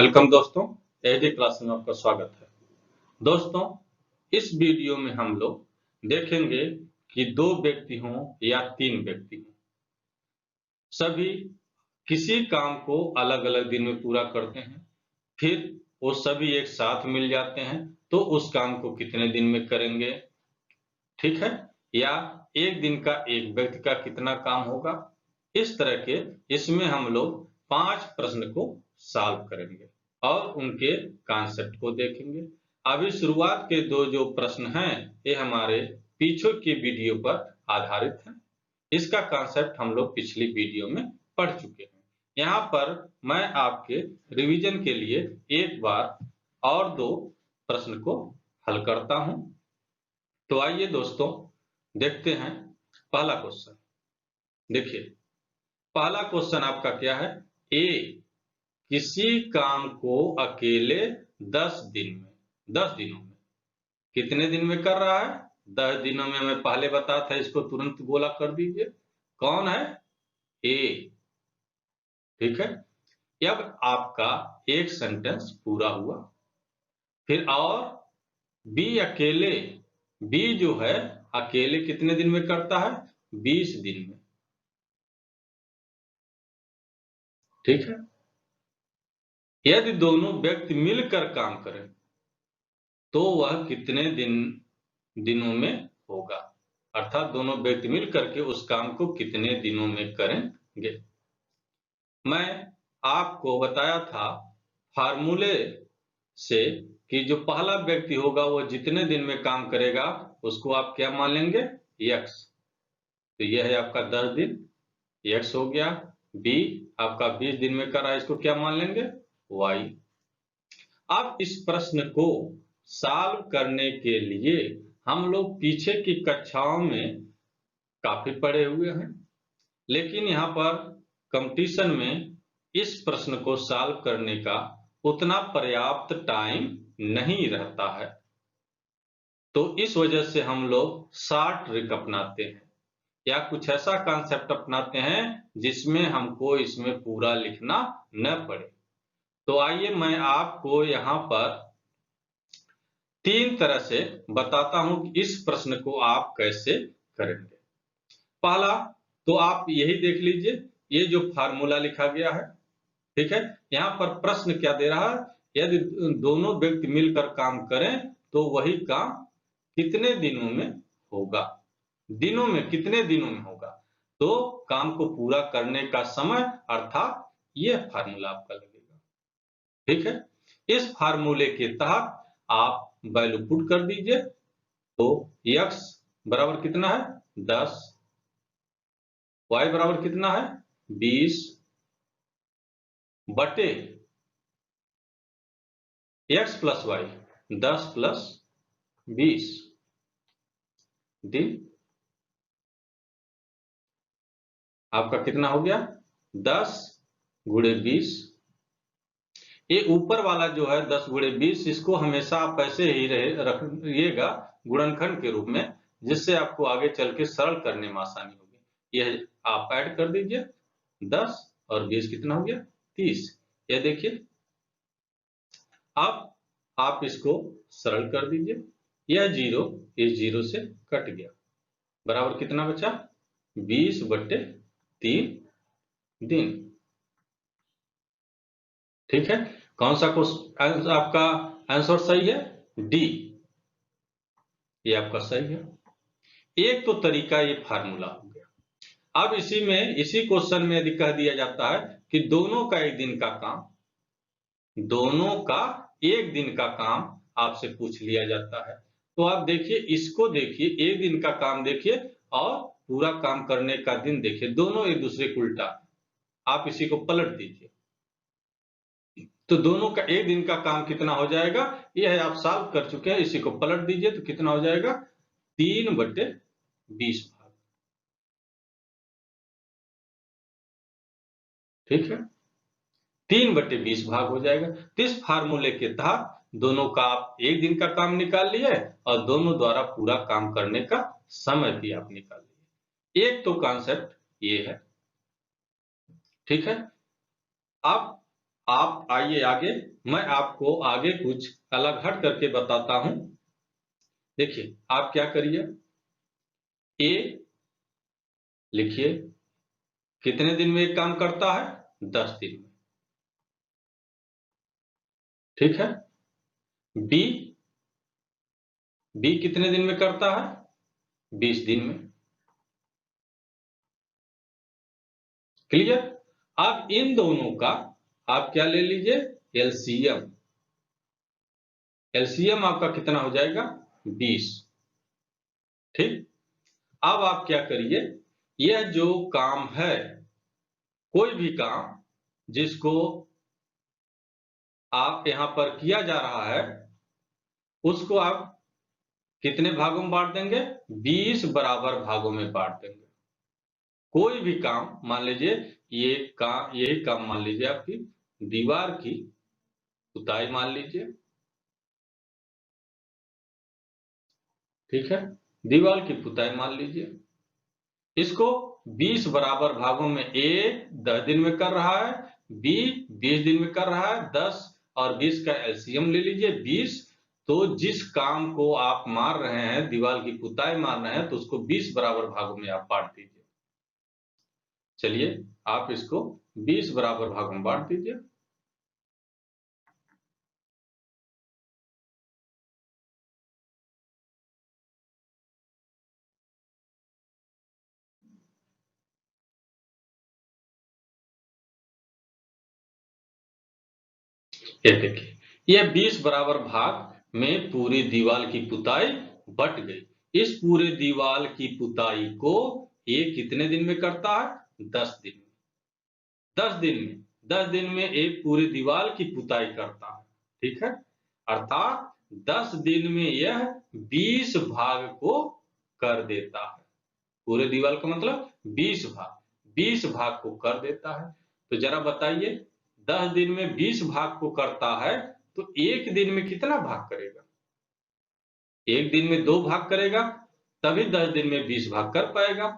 Welcome दोस्तों, AD class में आपका स्वागत है। दोस्तों, इस वीडियो में हम लोग देखेंगे कि दो व्यक्ति हों या तीन व्यक्ति हों, सभी किसी काम को अलग अलग दिन में पूरा करते हैं, फिर वो सभी एक साथ मिल जाते हैं तो उस काम को कितने दिन में करेंगे, ठीक है? या एक दिन का एक व्यक्ति का कितना काम होगा। इस तरह के इसमें हम लोग 5 प्रश्न को सॉल्व करेंगे और उनके कॉन्सेप्ट को देखेंगे। अभी शुरुआत के दो जो प्रश्न हैं ये हमारे पीछे की वीडियो पर आधारित हैं। इसका कॉन्सेप्ट हम लोग पिछली वीडियो में पढ़ चुके हैं। यहाँ पर मैं आपके रिवीजन के लिए एक बार और दो प्रश्न को हल करता हूँ। तो आइए दोस्तों देखते हैं पहला क्वेश्चन। देखिए, पहला क्वेश्चन आपका क्या है? ए किसी काम को अकेले 10 दिनों में कितने दिन में कर रहा है? 10 दिनों में। मैं पहले बताया था, इसको तुरंत गोला कर दीजिए। कौन है? ए, ठीक है। अब आपका एक सेंटेंस पूरा हुआ। फिर और बी जो है अकेले कितने दिन में करता है? 20 दिन में, ठीक है। यदि दोनों व्यक्ति मिलकर काम करें तो वह कितने दिनों में होगा? अर्थात दोनों व्यक्ति मिलकर के उस काम को कितने दिनों में करेंगे। मैं आपको बताया था फार्मूले से कि जो पहला व्यक्ति होगा वो जितने दिन में काम करेगा उसको आप क्या मान लेंगे? x। तो यह है आपका 10 दिन, x हो गया। b आपका 20 दिन में कर रहा है, इसको क्या मान लेंगे? y। अब इस प्रश्न को सॉल्व करने के लिए हम लोग पीछे की कक्षाओं में काफी पढ़े हुए हैं, लेकिन यहाँ पर कंपटीशन में इस प्रश्न को सॉल्व करने का उतना पर्याप्त टाइम नहीं रहता है। तो इस वजह से हम लोग शॉर्ट ट्रिक अपनाते हैं या कुछ ऐसा कॉन्सेप्ट अपनाते हैं जिसमें हमको इसमें पूरा लिखना न पड़े। तो आइए मैं आपको यहाँ पर 3 तरह से बताता हूं कि इस प्रश्न को आप कैसे करेंगे। पहला तो आप यही देख लीजिए, ये जो फार्मूला लिखा गया है, ठीक है। यहाँ पर प्रश्न क्या दे रहा है? यदि दोनों व्यक्ति मिलकर काम करें तो वही काम कितने दिनों में होगा? दिनों में, कितने दिनों में होगा? तो काम को पूरा करने का समय अर्थात ये फार्मूला आपका लगेगा, ठीक है। इस फार्मूले के तहत आप वैल्यू पुट कर दीजिए। तो x बराबर कितना है? 10, y बराबर कितना है? 20 बटे x प्लस y, 10 प्लस 20 दिन। आपका कितना हो गया? 10 गुणे 20। ये ऊपर वाला जो है 10 गुणे 20, इसको हमेशा आप ऐसे ही रखिएगा गुणनखंड के रूप में, जिससे आपको आगे चल के सरल करने में आसानी होगी। यह आप ऐड कर दीजिए, 10 और 20 कितना हो गया? 30। यह देखिए, अब आप इसको सरल कर दीजिए। यह 0 इस 0 से कट गया, बराबर कितना बचा? 20 बटे 3 दिन, ठीक है। कौन सा क्वेश्चन आपका आंसर सही है? डी, ये आपका सही है। एक तो तरीका ये फार्मूला हो गया। अब इसी क्वेश्चन में यदि कह दिया जाता है कि दोनों का एक दिन का काम आपसे पूछ लिया जाता है, तो आप देखिए, इसको देखिए, एक दिन का काम देखिए और पूरा काम करने का दिन देखिए, दोनों एक दूसरे को उल्टा। आप इसी को पलट दीजिए तो दोनों का एक दिन का काम कितना हो जाएगा? यह है, आप सॉल्व कर चुके हैं। इसी को पलट दीजिए तो कितना हो जाएगा? 3 बटे 20 भाग, ठीक है। 3 बटे 20 भाग हो जाएगा। तो इस फार्मूले के तहत दोनों का आप एक दिन का काम निकाल लिए और दोनों द्वारा पूरा काम करने का समय भी आप निकाल लिए। एक तो कॉन्सेप्ट ये है, ठीक है। अब आप आइए आगे, मैं आपको आगे कुछ अलग हट करके बताता हूं। देखिए, आप क्या करिए, ए लिखिए, कितने दिन में एक काम करता है? 10 दिन में। ठीक है। बी, बी कितने दिन में करता है? 20 दिन में। क्लियर? अब इन दोनों का आप क्या ले लीजिए? एलसीएम। एलसीएम आपका कितना हो जाएगा? 20। ठीक। अब आप क्या करिए, यह जो काम है, कोई भी काम जिसको आप यहां पर किया जा रहा है, उसको आप कितने भागों में बांट देंगे? 20 बराबर भागों में बांट देंगे। कोई भी काम मान लीजिए, यही काम मान लीजिए, आपकी दीवार की पुताई मान लीजिए। ठीक है, दीवार की पुताई मान लीजिए। इसको 20 बराबर भागों में, ए 10 दिन में कर रहा है, बी 20 दिन में कर रहा है। 10 और 20 का एलसीएम ले लीजिए 20। तो जिस काम को आप मार रहे हैं, दीवार की पुताई मार रहे हैं, तो उसको 20 बराबर भागों में आप बांट दीजिए। चलिए, आप इसको 20 बराबर भागों में बांट दीजिए। ये देखिए, ये 20 बराबर भाग में पूरी दीवार की पुताई बट गई। इस पूरे दीवार की पुताई को ये कितने दिन में करता है? 10 दिन में। 10 दिन में, 10 दिन में एक पूरी दीवार की पुताई करता है। ठीक है, अर्थात 10 दिन में यह 20 भाग को कर देता है। पूरे दीवार का मतलब 20 भाग, 20 भाग को कर देता है। तो जरा बताइए, 10 दिन में 20 भाग को करता है, तो एक दिन में कितना भाग करेगा? एक दिन में 2 भाग करेगा, तभी 10 दिन में 20 भाग कर पाएगा।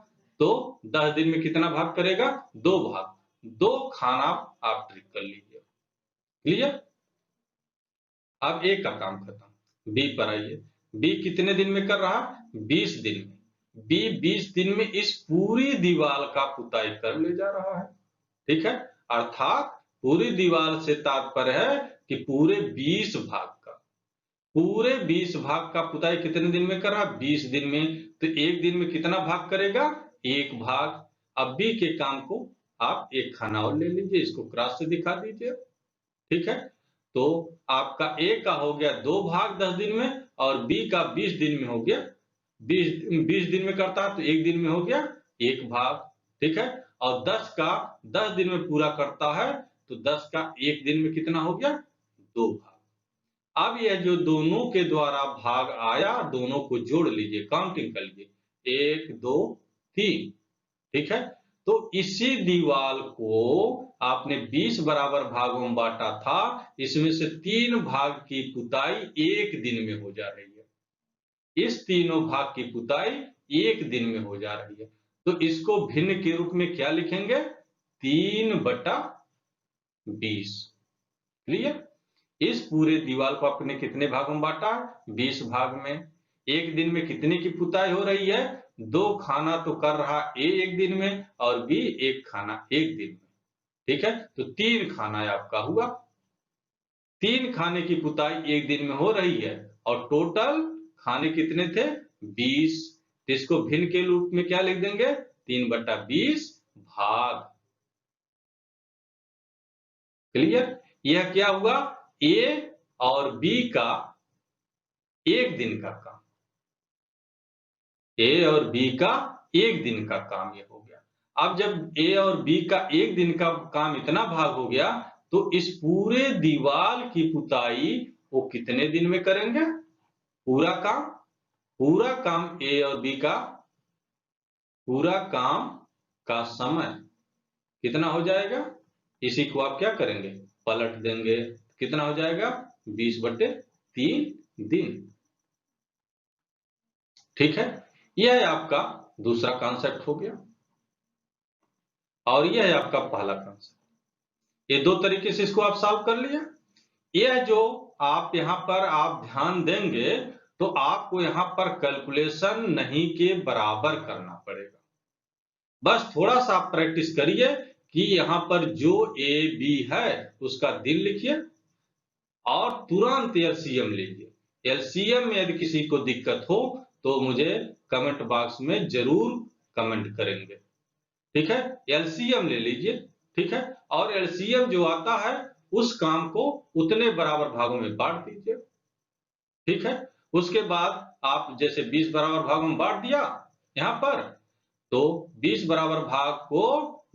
तो 10 दिन में कितना भाग करेगा? 2 भाग। 2 खाना आप ट्रिक कर लीजिए। क्लियर? अब ए का काम खत्म। बी पर आइए। बी कितने दिन में कर रहा? 20 दिन में। बी 20 दिन में इस पूरी दीवार का पुताई कर ले जा रहा है। ठीक है, अर्थात पूरी दीवार से तात्पर्य है कि पूरे 20 भाग का, पूरे 20 भाग का पुताई कितने दिन में कर रहा? 20 दिन में। तो एक दिन में कितना भाग करेगा? एक भाग। अब बी के काम को आप एक खाना और ले लीजिए, इसको क्रॉस से दिखा दीजिए। ठीक है, तो आपका ए का हो गया 2 भाग 10 दिन में, और बी का 20 दिन में हो गया 20 दिन में करता है, तो एक दिन में हो गया एक भाग। ठीक है, और 10 का 10 दिन में पूरा करता है, तो 10 का एक दिन में कितना हो गया? 2 भाग। अब यह जो दोनों के द्वारा भाग आया, दोनों को जोड़ लीजिए, काउंटिंग कर लीजिए, 1 2 3। ठीक है, तो इसी दीवार को आपने 20 बराबर भागों में बांटा था, इसमें से 3 भाग की पुताई एक दिन में हो जा रही है। इस तीनों भाग की पुताई एक दिन में हो जा रही है। तो इसको भिन्न के रूप में क्या लिखेंगे? 3/20। क्लियर? इस पूरे दीवार को आपने कितने भागों में बांटा? 20 भाग में। एक दिन में कितने की पुताई हो रही है? 2 खाना तो कर रहा ए एक दिन में, और बी एक खाना एक दिन में। ठीक है, तो 3 खाना आपका हुआ। 3 खाने की पुताई एक दिन में हो रही है, और टोटल खाने कितने थे? 20। तो इसको भिन्न के रूप में क्या लिख देंगे? 3/20 भाग। क्लियर? यह क्या हुआ? ए और बी का एक दिन का काम। ए और बी का एक दिन का काम ये हो गया। अब जब ए और बी का एक दिन का काम इतना भाग हो गया, तो इस पूरे दीवार की पुताई वो कितने दिन में करेंगे? पूरा काम, पूरा काम ए और बी का, पूरा काम का समय कितना हो जाएगा? इसी को आप क्या करेंगे? पलट देंगे। कितना हो जाएगा? 20/3 दिन। ठीक है, यह आपका दूसरा कॉन्सेप्ट हो गया, और यह है आपका पहला कॉन्सेप्ट। ये दो तरीके से इसको आप सॉल्व कर लिया। यह जो आप यहाँ पर आप ध्यान देंगे तो आपको यहाँ पर कैलकुलेशन नहीं के बराबर करना पड़ेगा। बस थोड़ा सा आप प्रैक्टिस करिए कि यहाँ पर जो ए बी है उसका दिन लिखिए और तुरंत एलसीएम लीजिए। एलसीएम में यदि किसी को दिक्कत हो तो मुझे कमेंट बॉक्स में जरूर कमेंट करेंगे, ठीक है। एलसीएम ले लीजिए, ठीक है, और एलसीएम जो आता है उस काम को उतने बराबर भागों में बांट दीजिए, ठीक है। उसके बाद आप जैसे 20 बराबर भागों में बांट दिया यहाँ पर, तो 20 बराबर भाग को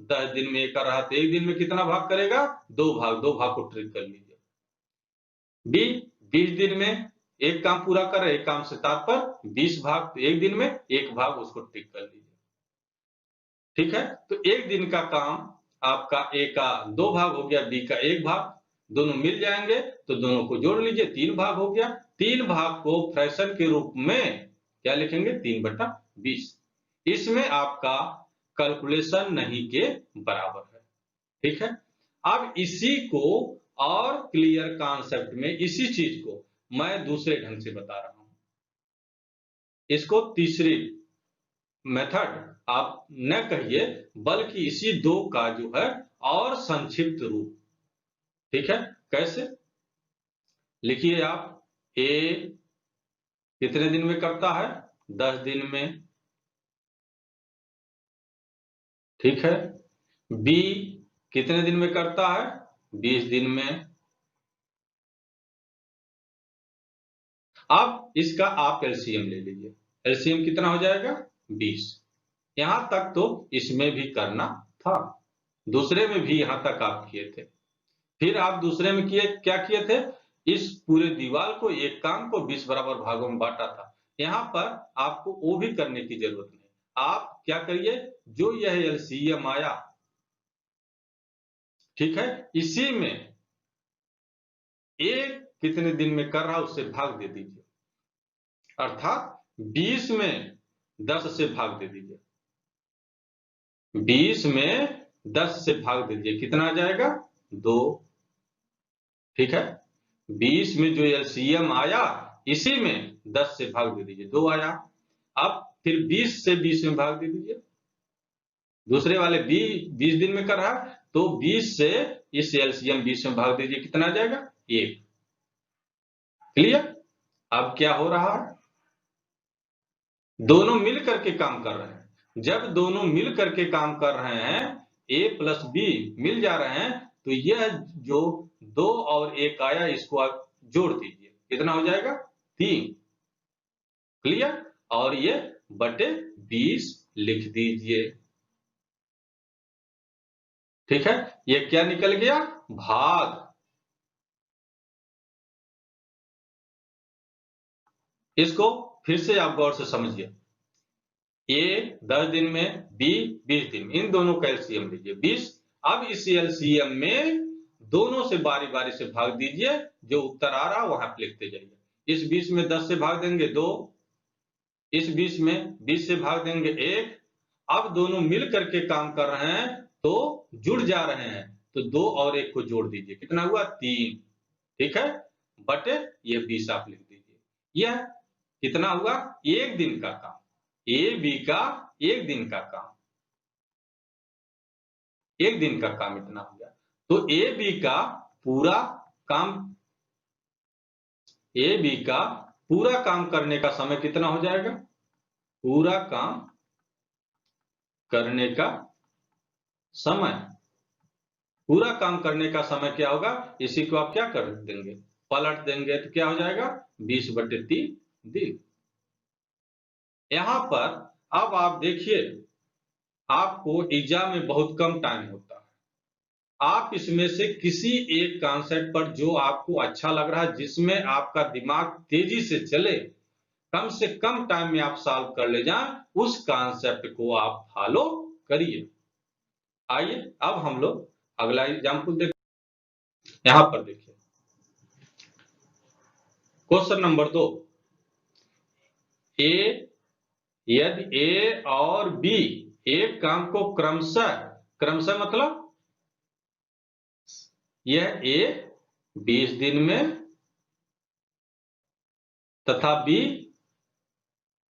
10 दिन में कर रहा तो एक दिन में कितना भाग करेगा? 2 भाग। 2 भाग को ट्रिक कर लीजिए। बी 20 दिन में एक काम पूरा कर रहे, एक काम से तात्पर्य 20 भाग, तो एक दिन में एक भाग उसको टिक कर लीजिए, ठीक है। तो एक दिन का काम आपका ए का 2 भाग हो गया, बी का 1 भाग, दोनों मिल जाएंगे तो दोनों को जोड़ लीजिए, 3 भाग हो गया। 3 भाग को फ्रैक्शन के रूप में क्या लिखेंगे? 3/20। इसमें आपका कैलकुलेशन नहीं के बराबर है, ठीक है। अब इसी को और क्लियर कॉन्सेप्ट में इसी चीज को मैं दूसरे ढंग से बता रहा हूं। इसको तीसरी मेथड आप न कहिए बल्कि इसी दो का जो है और संक्षिप्त रूप, ठीक है। कैसे लिखिए आप? ए कितने दिन में करता है? 10 दिन में, ठीक है। बी कितने दिन में करता है? 20 दिन में। अब इसका आप एलसीएम ले लीजिए। एलसीएम कितना हो जाएगा? 20। यहां तक तो इसमें भी करना था, दूसरे में भी यहां तक आप किए थे। फिर आप दूसरे में क्या किए थे? इस पूरे दीवार को, एक काम को 20 बराबर भागों में बांटा था। यहां पर आपको वो भी करने की जरूरत नहीं। आप क्या करिए, जो यह एलसीएम आया, ठीक है, इसी में एक कितने दिन में कर रहा उससे भाग दे दीजिए, अर्थात 20 में 10 से भाग दे दीजिए। 20 में 10 से भाग दे दीजिए, कितना आ जाएगा? 2, ठीक है। 20 में जो एलसीएम आया इसी में 10 से भाग दे दीजिए, 2 आया। अब फिर 20 से 20 में भाग दे दीजिए। दूसरे वाले 20 दिन में कर रहा है तो 20 से इस एलसीएम 20 में भाग दीजिए, कितना आ जाएगा? 1। क्लियर? अब क्या हो रहा है? दोनों मिल करके काम कर रहे हैं। जब दोनों मिल करके काम कर रहे हैं, ए प्लस बी मिल जा रहे हैं, तो यह जो 2 और 1 आया इसको आप जोड़ दीजिए, कितना हो जाएगा? 3। क्लियर? और ये बटे 20 लिख दीजिए, ठीक है। ये क्या निकल गया? भाग। इसको फिर से आप गौर से समझिए। ए 10 दिन में, बी 20 दिन में, इन दोनों का एलसीएम लीजिए 20। अब इस एलसीएम में दोनों से बारी बारी से भाग दीजिए, जो उत्तर आ रहा वहां पे लिखते जाइए। इस 20 में 10 से भाग देंगे 2, इस 20 में 20 से भाग देंगे 1। अब दोनों मिल करके काम कर रहे हैं तो जुड़ जा रहे हैं, तो 2 और 1 को जोड़ दीजिए, कितना हुआ? 3, ठीक है, बटे ये 20 आप लिख दीजिए। यह कितना हुआ? एक दिन का काम, ए बी का एक दिन का काम, एक दिन का काम इतना हो गया। तो ए बी का पूरा काम, ए बी का पूरा काम करने का समय कितना हो जाएगा? पूरा काम करने का समय, पूरा काम करने का समय क्या होगा? इसी को आप क्या कर देंगे? पलट देंगे, तो क्या हो जाएगा? 20/3 दिन। यहां पर अब आप देखिए, आपको एग्जाम में बहुत कम टाइम होता है। आप इसमें से किसी एक कॉन्सेप्ट पर जो आपको अच्छा लग रहा है, जिसमें आपका दिमाग तेजी से चले, कम से कम टाइम में आप सॉल्व कर ले जाएं, उस कॉन्सेप्ट को आप फॉलो करिए। आइए अब हम लोग अगला एग्जाम्पल देखते हैं। यहां पर देखिए क्वेश्चन नंबर 2। यदि ए और बी एक काम को क्रमशः, क्रमशः मतलब यह ए 20 दिन में तथा बी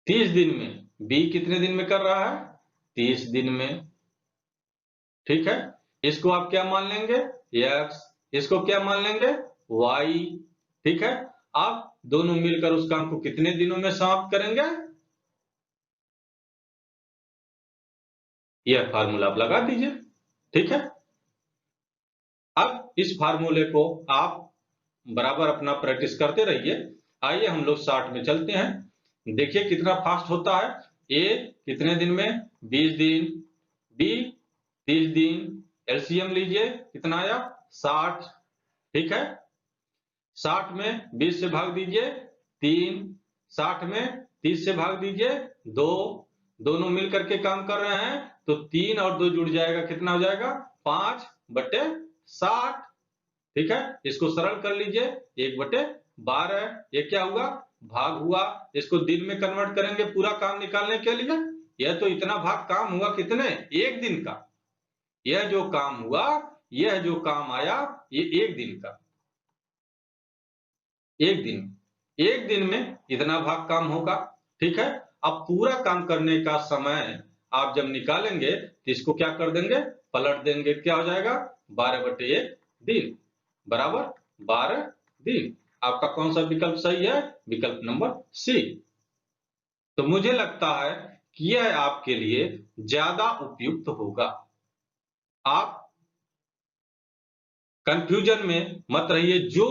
30 दिन में। बी कितने दिन में कर रहा है? 30 दिन में। ठीक है, इसको आप क्या मान लेंगे? x। इसको क्या मान लेंगे? y। ठीक है, आप दोनों मिलकर उस काम को कितने दिनों में समाप्त करेंगे? यह फार्मूला आप लगा दीजिए। ठीक है, अब इस फार्मूले को आप बराबर अपना प्रैक्टिस करते रहिए। आइए हम लोग 60 में चलते हैं। देखिए कितना फास्ट होता है। ए कितने दिन में? 20 दिन। बी 30 दिन। एलसीएम लीजिए, कितना आया? 60। ठीक है, 60 में 20 से भाग दीजिए 3, 60 में 30 से भाग दीजिए 2। दोनों मिल करके काम कर रहे हैं तो 3 और 2 जुड़ जाएगा, कितना हो जाएगा? 5/60। ठीक है, इसको सरल कर लीजिए, 1/12। ये क्या हुआ? भाग हुआ। इसको दिन में कन्वर्ट करेंगे पूरा काम निकालने के लिए। यह तो इतना भाग काम हुआ कितने? एक दिन का। यह जो काम हुआ, यह जो काम आया, ये एक दिन का। एक दिन में इतना भाग काम होगा। ठीक है, अब पूरा काम करने का समय आप जब निकालेंगे तो इसको क्या कर देंगे? पलट देंगे। क्या हो जाएगा? 12/1 दिन बराबर 12 दिन। आपका कौन सा विकल्प सही है? विकल्प नंबर सी। तो मुझे लगता है कि यह आपके लिए ज्यादा उपयुक्त होगा। आप कंफ्यूजन में मत रहिए। जो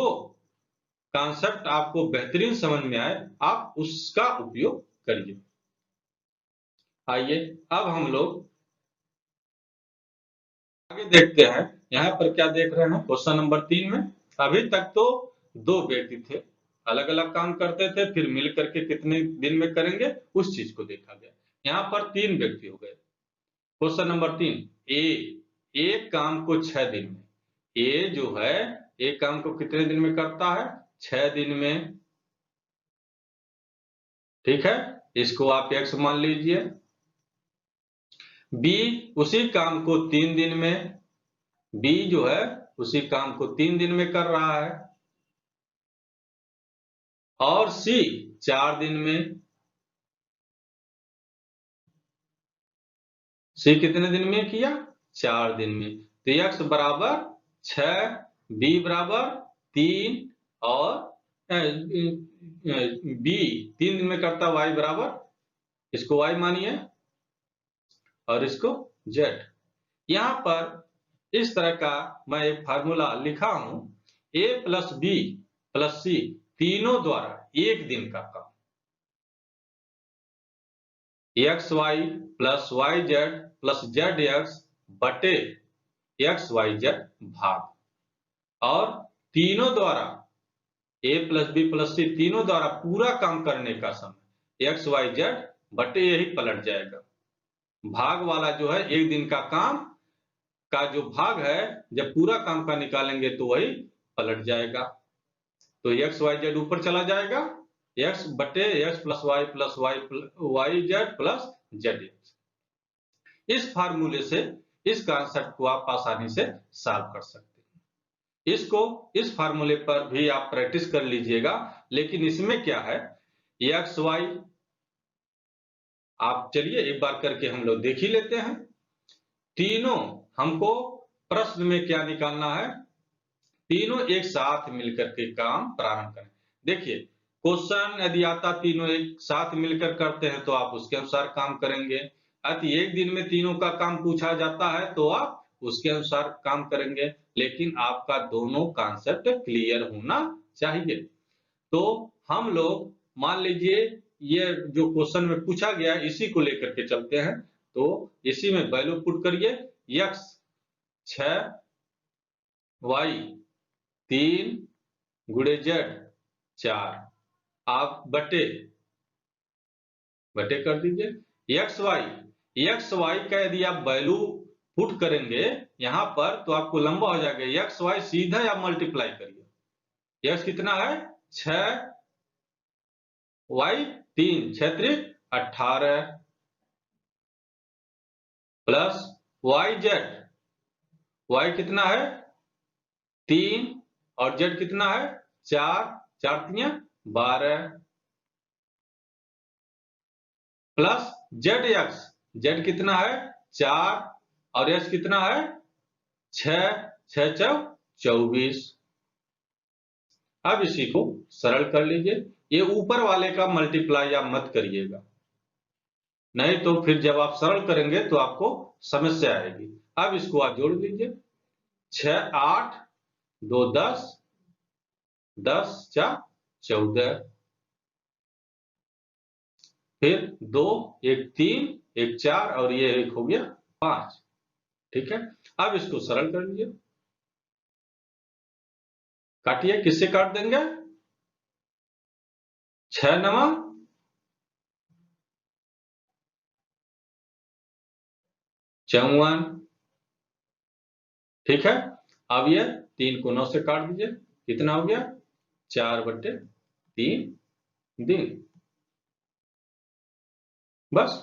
कॉन्सेप्ट आपको बेहतरीन समझ में आए आप उसका उपयोग करिए। आइए अब हम लोग आगे देखते हैं। यहाँ पर क्या देख रहे हैं? क्वेश्चन नंबर 3 में अभी तक तो दो व्यक्ति थे, अलग अलग काम करते थे, फिर मिल करके कितने दिन में करेंगे उस चीज को देखा गया। यहाँ पर 3 व्यक्ति हो गए। क्वेश्चन नंबर 3, ए एक काम को 6 दिन में। ए जो है एक काम को कितने दिन में करता है? 6 दिन में। ठीक है, इसको आप x मान लीजिए। बी उसी काम को 3 दिन में। बी जो है उसी काम को 3 दिन में कर रहा है। और सी 4 दिन में। सी कितने दिन में किया? 4 दिन में। तो x बराबर 6, बी बराबर 3 और बी 3 दिन में करता y बराबर, इसको y मानिए और इसको z। यहां पर इस तरह का मैं एक फार्मूला लिखा हूं, a plus B plus C तीनों द्वारा एक दिन का काम। X Y plus Y Z plus Z X बटे एक्स वाई जेड भाग, और तीनों द्वारा A plus B plus C तीनों द्वारा पूरा काम करने का समय एक्स वाई जेड बटे यही पलट जाएगा। भाग वाला जो है एक दिन का काम का जो भाग है, जब पूरा काम का निकालेंगे तो वही पलट जाएगा। तो एक्स वाई जेड ऊपर चला जाएगा, एक्स बटे X plus Y Z plus Z X. इस फार्मूले से इस कॉन्सेप्ट को आप आसानी से सॉल्व कर सकते हैं। इसको इस फार्मूले पर भी आप प्रैक्टिस कर लीजिएगा। लेकिन इसमें क्या है, एक्स वाई आप चलिए एक बार करके हम लोग देख ही लेते हैं। तीनों हमको प्रश्न में क्या निकालना है? तीनों एक साथ मिलकर के काम प्रारंभ करें। देखिए क्वेश्चन यदि आता तीनों एक साथ मिलकर करते हैं तो आप उसके अनुसार काम करेंगे। यदि एक दिन में तीनों का काम पूछा जाता है तो आप उसके अनुसार काम करेंगे। लेकिन आपका दोनों कॉन्सेप्ट क्लियर होना चाहिए। तो हम लोग मान लीजिए ये जो क्वेश्चन में पूछा गया इसी को लेकर के चलते हैं। तो इसी में वैल्यू पुट करिए, x 6 y 3 गुणे z 4 आप बटे कर दीजिए। एक्स वाई का यदि आप वैल्यू पुट करेंगे यहां पर तो आपको लंबा हो जाएगा। एक्स वाई सीधा आप मल्टीप्लाई करिए। एक्स कितना है? 6 Y 3 6 18 plus Y Z, Y कितना है? 3 और z कितना है 4, 4 तियां 12 प्लस जेड एक्स, जेड कितना है 4 और एक्स कितना है 6, 6 चौक 24। अब इसी को सरल कर लीजिए। ये ऊपर वाले का मल्टीप्लाई आप मत करिएगा, नहीं तो फिर जब आप सरल करेंगे तो आपको समस्या आएगी। अब इसको आप जोड़ लीजिए, 6 8 2 10, 10 4 14, फिर 2 1 3 1 4 और ये एक हो गया 5। ठीक है, अब इसको सरल कर लीजिए। काटिए, किससे काट देंगे 6 9 54। ठीक है, अब ये 3 को 9 से काट दीजिए, कितना हो गया 4/3 दिन। बस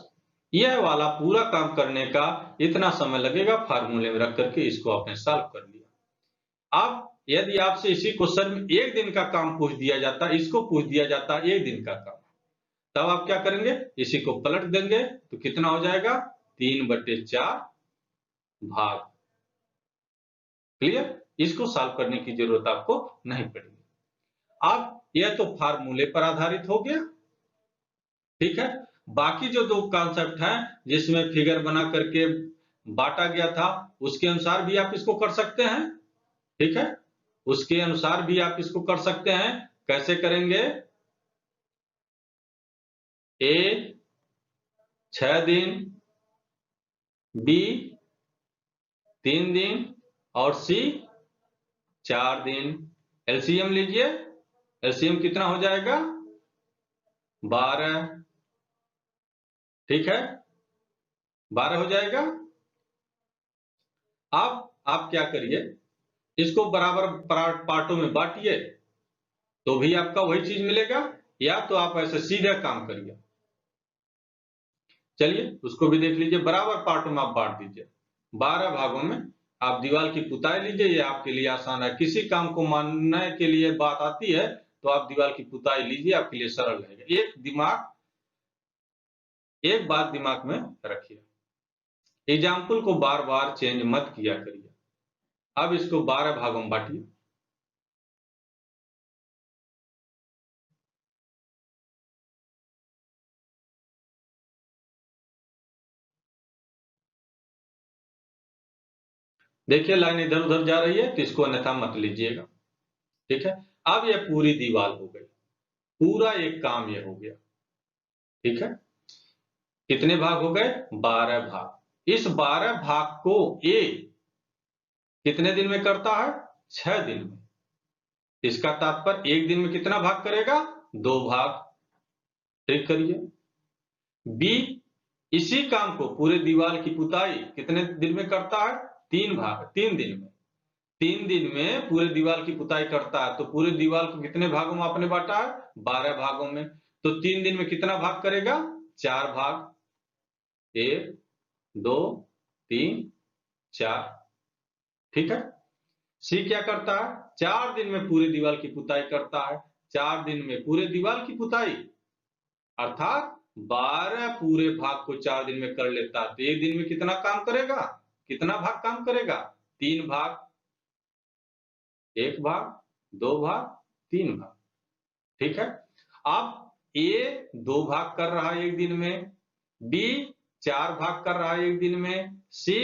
यह वाला पूरा काम करने का इतना समय लगेगा, फार्मूले में रख करके इसको आपने सॉल्व कर लिया। अब यदि आपसे इसी क्वेश्चन में एक दिन का काम पूछ दिया जाता, इसको पूछ दिया जाता एक दिन का काम, तब आप क्या करेंगे, इसी को पलट देंगे तो कितना हो जाएगा 3/4 भाग। क्लियर, इसको सॉल्व करने की जरूरत आपको नहीं पड़ेगी। अब यह तो फार्मूले पर आधारित हो गया। ठीक है, बाकी जो दो कॉन्सेप्ट हैं जिसमें फिगर बना करके बांटा गया था, उसके अनुसार भी आप इसको कर सकते हैं। ठीक है, उसके अनुसार भी आप इसको कर सकते हैं। कैसे करेंगे, ए 6 दिन, बी 3 दिन और सी 4 दिन। एलसीएम लीजिए, एलसीएम कितना हो जाएगा 12। ठीक है, 12 हो जाएगा। अब आप क्या करिए, इसको बराबर पार्टों में बांटिए तो भी आपका वही चीज मिलेगा, या तो आप ऐसे सीधे काम करिए। चलिए उसको भी देख लीजिए, बराबर पार्टों में आप बांट दीजिए 12 भागों में। आप दीवार की पुताई लीजिए, ये आपके लिए आसान है। किसी काम को मानने के लिए बात आती है तो आप दीवार की पुताई लीजिए, आपके लिए सरल रहेगा। एक बात दिमाग में रखिए, एग्जाम्पल को बार बार चेंज मत किया करिए। अब इसको 12 भागों में बांटिए। देखिए लाइन इधर उधर जा रही है तो इसको अन्यथा मत लीजिएगा। ठीक है, अब यह पूरी दीवार हो गई, पूरा एक काम ये हो गया। ठीक है, कितने भाग हो गए 12 भाग। इस 12 भाग को ए कितने दिन में करता है 6 दिन में। इसका तात्पर्य एक दिन में कितना भाग करेगा 2 भाग। ठीक करिए, बी इसी काम को पूरे दीवार की पुताई कितने दिन में करता है 3 भाग, 3 दिन में। 3 दिन में पूरे दीवार की पुताई करता है, तो पूरे दीवार को कितने भागों में आपने बांटा है 12 भागों में। तो 3 दिन में कितना भाग करेगा 4 भाग, 1 2 3 4। ठीक है, सी क्या करता है 4 दिन में पूरे दीवार की पुताई करता है। 4 दिन में पूरे दीवार की पुताई अर्थात 12 पूरे भाग को 4 दिन में कर लेता है, तो एक दिन में कितना काम करेगा, कितना भाग काम करेगा 3 भाग। 1 भाग, 2 भाग, 3 भाग। ठीक है, अब ए 2 भाग कर रहा है एक दिन में, बी 4 भाग कर रहा है एक दिन में, सी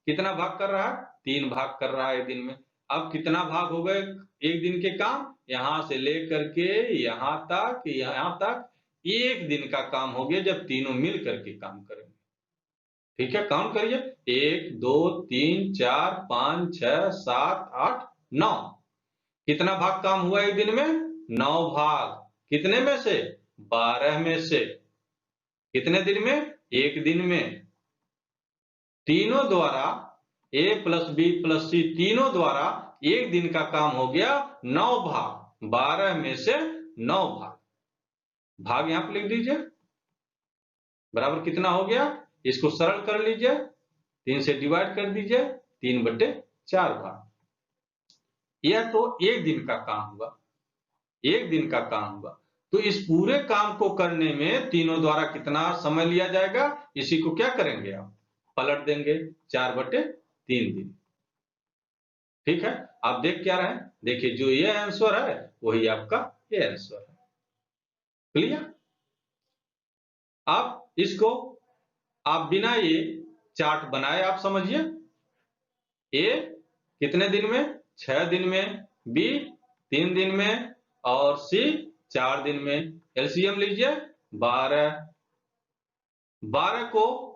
कितना भाग कर रहा है 3 भाग कर रहा है एक दिन में। अब कितना भाग हो गए एक दिन के काम, यहां से लेकर के यहां तक एक दिन का काम हो गया जब तीनों मिल करके काम करेंगे। ठीक है, काउंट करिए 1 2 3 4 5 6 7 8 9। कितना भाग काम हुआ एक दिन में 9 भाग। कितने में से 12 में से। कितने दिन में एक दिन में। तीनों द्वारा A plus B plus C तीनों द्वारा एक दिन का काम हो गया 9 भाग। 12 में से 9 भाग, भाग यहां पर लिख दीजिए, बराबर कितना हो गया, इसको सरल कर लीजिए, 3 से डिवाइड कर दीजिए 3/4। 4 भाग। यह तो एक दिन का काम हुआ, एक दिन का काम हुआ। तो इस पूरे काम को करने में तीनों द्वारा कितना समय लिया जाएगा, इसी को क्या करेंगे आप, पलट देंगे, 4/3 दिन। ठीक है, आप देख क्या रहे हैं, देखिए जो ये आंसर है वही आपका ये आंसर है। क्लियर? आप इसको आप बिना ये चार्ट बनाए आप समझिए, ए कितने दिन में, 6 दिन में, बी 3 दिन में और सी 4 दिन में। एलसीएम लीजिए 12, 12 को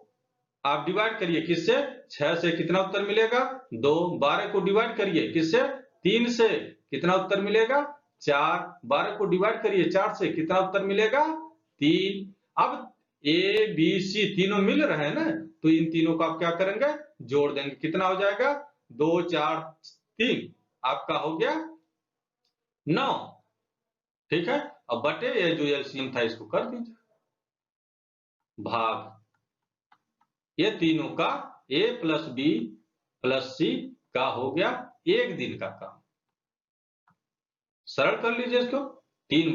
आप डिवाइड करिए किससे, 6 से कितना उत्तर मिलेगा 2, 12 को डिवाइड करिए किससे 3 से, कितना उत्तर मिलेगा 4, 12 को डिवाइड करिए 4 से, कितना उत्तर मिलेगा 3। अब ए बी सी तीनों मिल रहे हैं ना, तो इन तीनों को आप क्या करेंगे, जोड़ देंगे, कितना हो जाएगा 2 4 3, आपका हो गया 9। ठीक है, अब बटे ये जो एलसीएम था इसको कर दीजिए, भाग ये तीनों का ए प्लस बी प्लस सी का हो गया एक दिन का काम। सरल कर लीजिए इसको, 3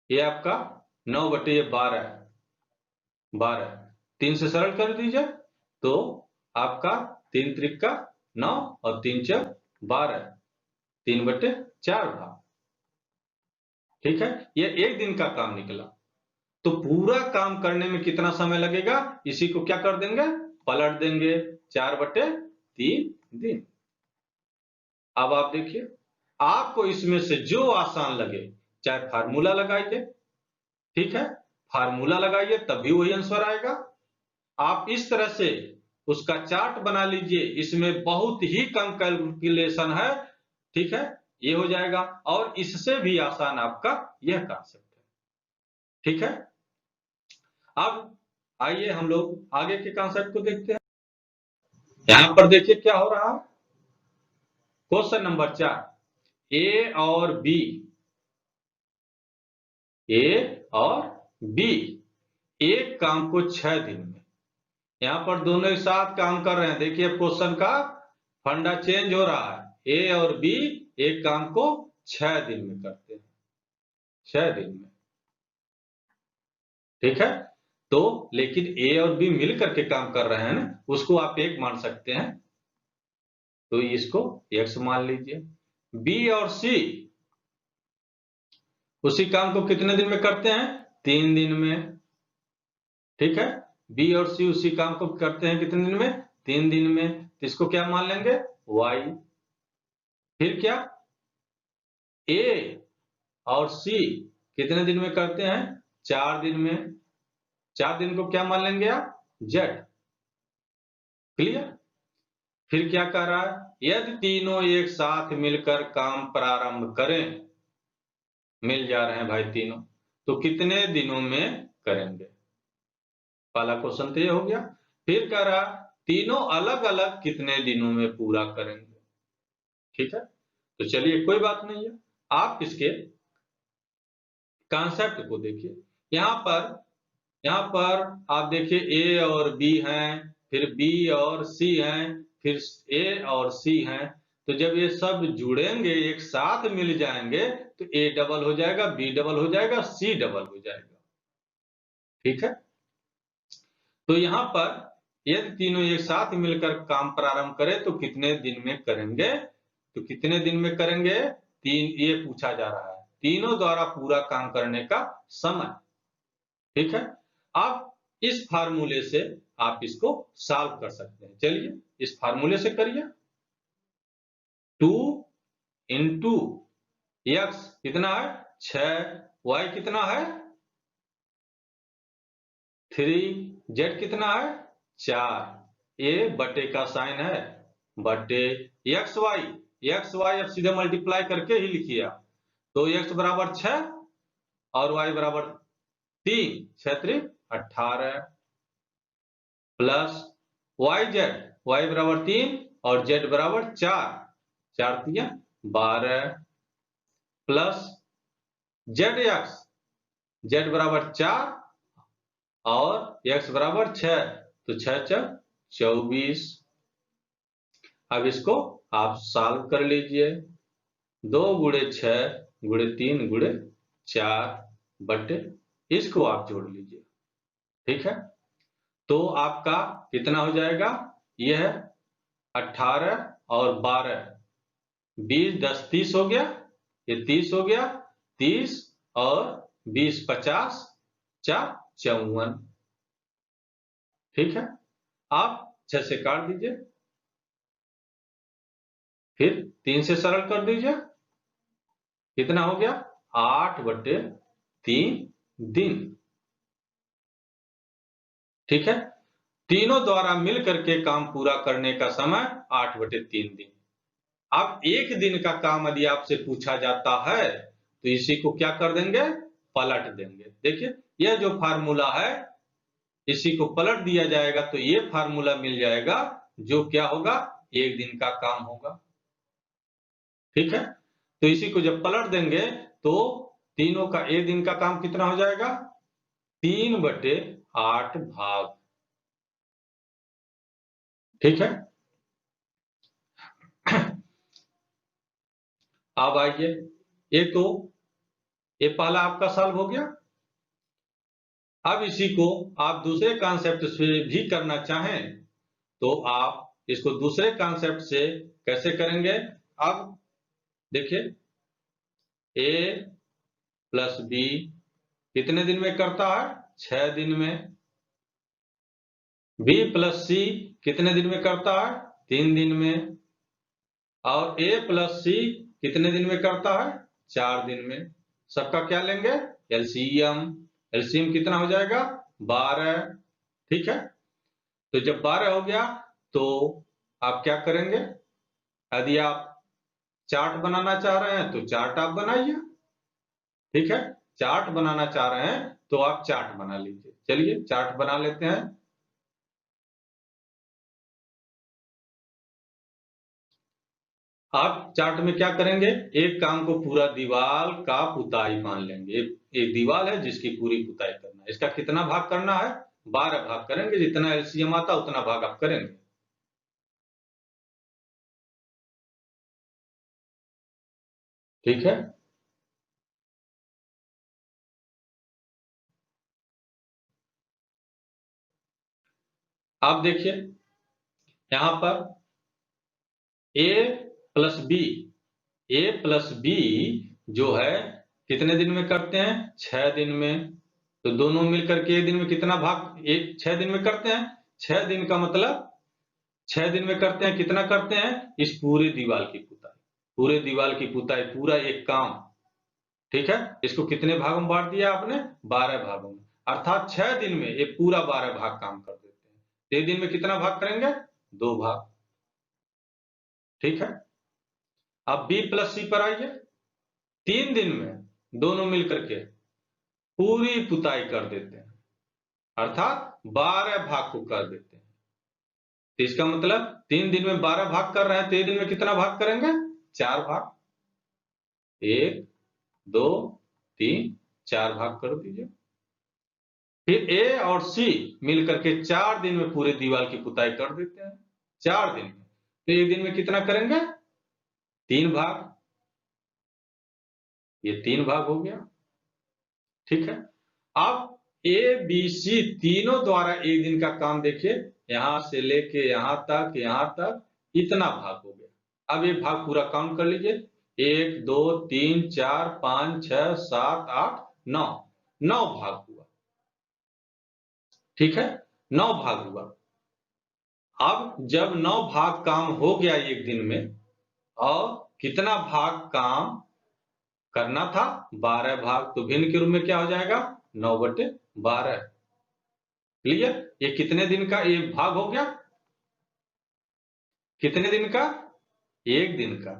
ये आपका 9/12 है, 12 3 से सरल कर दीजिए तो आपका 3 त्रिक 9 और 3 4 12, 3/4 भाग। ठीक है, ये एक दिन का काम निकला। तो पूरा काम करने में कितना समय लगेगा, इसी को क्या कर देंगे, पलट देंगे, 4/3 दिन। अब आप देखिए, आपको इसमें से जो आसान लगे, चाहे फार्मूला लगाइए, ठीक है, फार्मूला लगाइए तब भी वही आंसर आएगा। आप इस तरह से उसका चार्ट बना लीजिए, इसमें बहुत ही कम कैलकुलेशन है। ठीक है, ये हो जाएगा, और इससे भी आसान आपका यह कॉन्सेप्ट है। ठीक है, अब आइए हम लोग आगे के कॉन्सेप्ट को देखते हैं। यहां पर देखिए क्या हो रहा है, क्वेश्चन नंबर 4, ए और बी, ए और बी एक काम को 6 दिन में, यहां पर दोनों एक साथ काम कर रहे हैं। देखिए क्वेश्चन का फंडा चेंज हो रहा है, ए और बी एक काम को 6 दिन में करते हैं, 6 दिन में। ठीक है, तो लेकिन ए और बी मिल करके काम कर रहे हैं ना, उसको आप एक मान सकते हैं, तो इसको x मान लीजिए। बी और सी उसी काम को कितने दिन में करते हैं, 3 दिन में। ठीक है, बी और सी उसी काम को करते हैं कितने दिन में, 3 दिन में, तो इसको क्या मान लेंगे y। फिर क्या, ए और सी कितने दिन में करते हैं, 4 दिन में, 4 दिन को क्या मान लेंगे आप, z। क्लियर? फिर क्या कह रहा है, यदि तीनों एक साथ मिलकर काम प्रारंभ करें, मिल जा रहे हैं भाई तीनों, तो कितने दिनों में करेंगे। पहला क्वेश्चन तो ये हो गया। फिर कह रहा तीनों अलग अलग कितने दिनों में पूरा करेंगे। ठीक है, तो चलिए कोई बात नहीं है, आप इसके कॉन्सेप्ट को देखिए। यहां पर आप देखिए ए और बी हैं, फिर बी और सी हैं, फिर ए और सी हैं। तो जब ये सब जुड़ेंगे, एक साथ मिल जाएंगे, तो ए डबल हो जाएगा, बी डबल हो जाएगा, सी डबल हो जाएगा। ठीक है, तो यहां पर यदि तीनों एक साथ मिलकर काम प्रारंभ करें तो कितने दिन में करेंगे, तो कितने दिन में करेंगे, 3, ये पूछा जा रहा है, तीनों द्वारा पूरा काम करने का समय। ठीक है, आप इस फार्मूले से आप इसको सॉल्व कर सकते हैं। चलिए इस फार्मूले से करिए, 2 इंटू एक्स कितना है 6, वाई कितना है 3, जेड कितना है 4, ए बटे का साइन है बटे एक्स वाई अब सीधे मल्टीप्लाई करके ही लिखिए आप। तो एक्स बराबर 6 और वाई बराबर 3, 6 3 18 प्लस वाई बराबर 3 और जेड बराबर 4, 4 3 12 प्लस जेड बराबर 4 और एक्स बराबर 6, तो 6 × 24। अब इसको आप सॉल्व कर लीजिए। 2 × 6 × 3 × 4 बटे इसको आप जोड़ लीजिए। ठीक है, तो आपका कितना हो जाएगा? यह 18 और 12, 20 10 30 हो गया, ये 30 हो गया, 30 और 20 50, 4 54। ठीक है, आप 6 से काट दीजिए, फिर 3 से सरल कर दीजिए, कितना हो गया? 8/3 दिन। ठीक है, तीनों द्वारा मिल करके काम पूरा करने का समय 8/3 दिन। अब एक दिन का काम यदि आपसे पूछा जाता है तो इसी को क्या कर देंगे? पलट देंगे। देखिए, यह जो फार्मूला है इसी को पलट दिया जाएगा तो ये फार्मूला मिल जाएगा, जो क्या होगा? एक दिन का काम होगा। ठीक है, तो इसी को जब पलट देंगे तो तीनों का एक दिन का काम कितना हो जाएगा? 3/8 भाग। ठीक है, अब आइए, ये पहला आपका सॉल्व हो गया। अब इसी को आप दूसरे कॉन्सेप्ट से भी करना चाहें तो आप इसको दूसरे कॉन्सेप्ट से कैसे करेंगे? अब देखिए, a + b कितने दिन में करता है? 6 दिन में। b + c कितने दिन में करता है? 3 दिन में। और a + c कितने दिन में करता है? 4 दिन में। सबका क्या लेंगे? एलसीएम। एलसीएम कितना हो जाएगा? 12। ठीक है, तो जब 12 हो गया तो आप क्या करेंगे? यदि आप चार्ट बनाना चाह रहे हैं तो चार्ट आप बनाइए। ठीक है, चार्ट बनाना चाह रहे हैं तो आप चार्ट बना लीजिए। चलिए चार्ट बना लेते हैं। आप चार्ट में क्या करेंगे? एक काम को पूरा दीवार का पुताई मान लेंगे। एक दीवार है जिसकी पूरी पुताई करना है। इसका कितना भाग करना है? 12 भाग करेंगे। जितना एलसीएम आता उतना भाग आप करेंगे। ठीक है, आप देखिए यहां पर a + b, a + b जो है कितने दिन में करते हैं? 6 दिन में। तो दोनों मिलकर के एक दिन में कितना भाग? 6 दिन में करते हैं। 6 दिन का मतलब 6 दिन में करते हैं, कितना करते हैं? इस पूरे दीवार की पुताई। पूरे दीवार की पुताई, पूरा एक काम। ठीक है, इसको कितने भागों में बांट दिया आपने? 12 भागों में। अर्थात 6 दिन में ये पूरा 12 भाग काम कर देते हैं। 1 दिन में कितना भाग करेंगे? 2 भाग। ठीक है, अब b + c पर आइए। 3 दिन में दोनों मिलकर के पूरी पुताई कर देते हैं, अर्थात 12 भाग को कर देते हैं। तो इसका मतलब 3 दिन में 12 भाग कर रहे हैं तो 1 दिन में कितना भाग करेंगे? 4 भाग। 1 2 3 4 भाग कर दीजिए। फिर ए और सी मिलकर के 4 दिन में पूरे दीवार की पुताई कर देते हैं। 4 दिन में। तो 1 दिन में कितना करेंगे? 3 भाग। ये 3 भाग हो गया। ठीक है, अब ए बी सी तीनों द्वारा एक दिन का काम देखिए, यहां से लेके यहां तक इतना भाग हो गया। अब ये भाग पूरा काउंट कर लीजिए। 1 2 3 4 5 6 7 8 9, 9 भाग हुआ। ठीक है, 9 भाग हुआ। अब जब 9 भाग काम हो गया एक दिन में, और कितना भाग काम करना था? 12 भाग। तो भिन्न के रूप में क्या हो जाएगा? 9/12। क्लियर? ये कितने दिन का एक भाग हो गया? कितने दिन का? एक दिन का।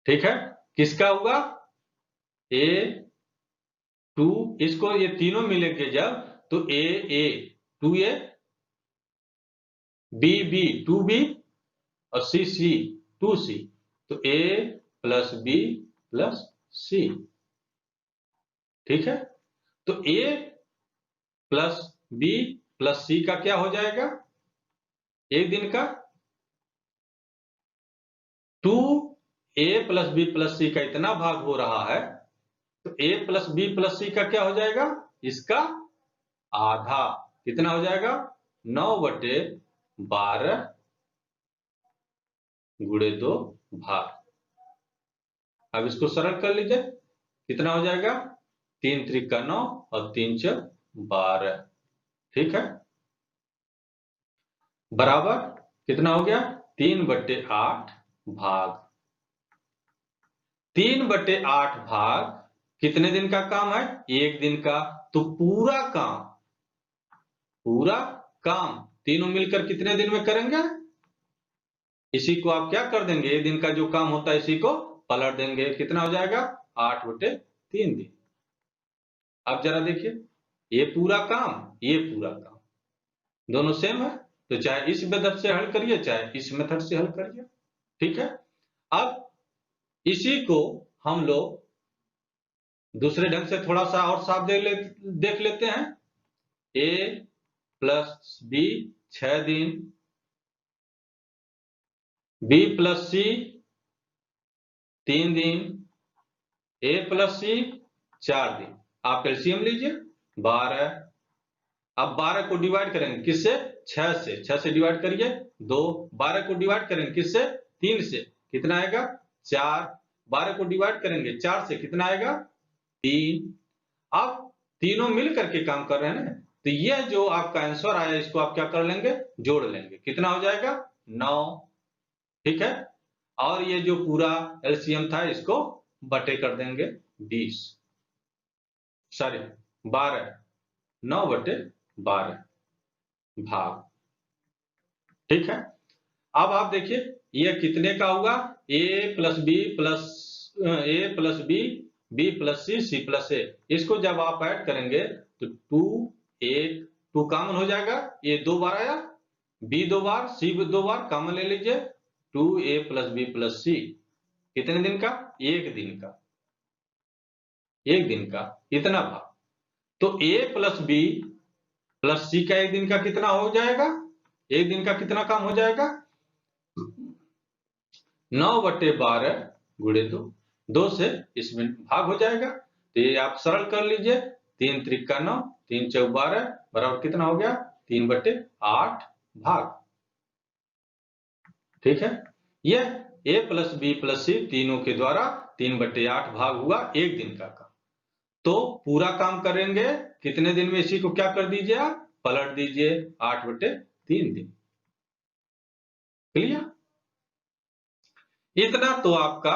ठीक है, किसका हुआ? ए 2, इसको ये तीनों मिलेंगे जब तो ए 2a, b 2b और c 2c। तो a + b + c। ठीक है, तो a + b प्लस सी का क्या हो जाएगा, एक दिन का, 2a प्लस बी प्लस सी का इतना भाग हो रहा है, तो a प्लस बी प्लस सी का क्या हो जाएगा, इसका आधा। कितना हो जाएगा, 9/12 गुणे 2 भाग। अब इसको सरल कर लीजिए, कितना हो जाएगा, 3 त्रिक 9 और 3 चौक 12, ठीक है, बराबर कितना हो गया, 3/8 भाग। 3/8 भाग कितने दिन का काम है, एक दिन का। तो पूरा काम तीनों मिलकर कितने दिन में करेंगे, इसी को आप क्या कर देंगे, एक दिन का जो काम होता है इसी को पलट देंगे, कितना हो जाएगा, 8/3 दिन। अब जरा देखिए, ये पूरा काम, ये पूरा काम दोनों सेम है, तो चाहे इस मेथड से हल करिए चाहे इस मेथड से हल करिए, ठीक है। अब इसी को हम लोग दूसरे ढंग से थोड़ा सा और साफ देख लेते हैं। a प्लस बी 6 दिन, b प्लस सी 3 दिन, a प्लस सी 4 दिन। आप एलसीएम लीजिए 12। अब 12 को डिवाइड करेंगे किससे, 6 से, 6 से डिवाइड करिए 2। 12 को डिवाइड करेंगे किससे, 3 से, कितना आएगा 4। 12 को डिवाइड करेंगे 4 से, कितना आएगा 3। अब तीनों मिल करके काम कर रहे हैं ना, तो यह जो आपका आंसर आया इसको आप क्या कर लेंगे, जोड़ लेंगे, कितना हो जाएगा 9, ठीक है। और ये जो पूरा एलसीएम था इसको बटे कर देंगे 20, सॉरी 12, 9/12 भाग, ठीक है। अब आप देखिए ये कितने का हुआ, a plus B B plus C plus A. इसको जब आप ऐड करेंगे तो 2 कॉमन हो जाएगा, ये 2 बार आया, b 2 बार, c 2 बार कॉमन ले लीजिए, 2a प्लस बी प्लस सी कितने दिन का, एक दिन का, एक दिन का इतना भाग। तो a प्लस बी प्लस सी का एक दिन का कितना हो जाएगा, एक दिन का कितना काम हो जाएगा, 9/12 गुणे 2, 2 से इसमें भाग हो जाएगा, तो ये आप सरल कर लीजिए, 3 त्रिक 9, 3 चौक 12 बराबर कितना हो गया, 3/8 भाग, ठीक है। यह a plus B plus C तीनों के द्वारा 3/8 भाग हुआ एक दिन का काम। तो पूरा काम करेंगे कितने दिन में, इसी को क्या कर दीजिए आप, पलट दीजिए 8/3 दिन, क्लियर। इतना तो आपका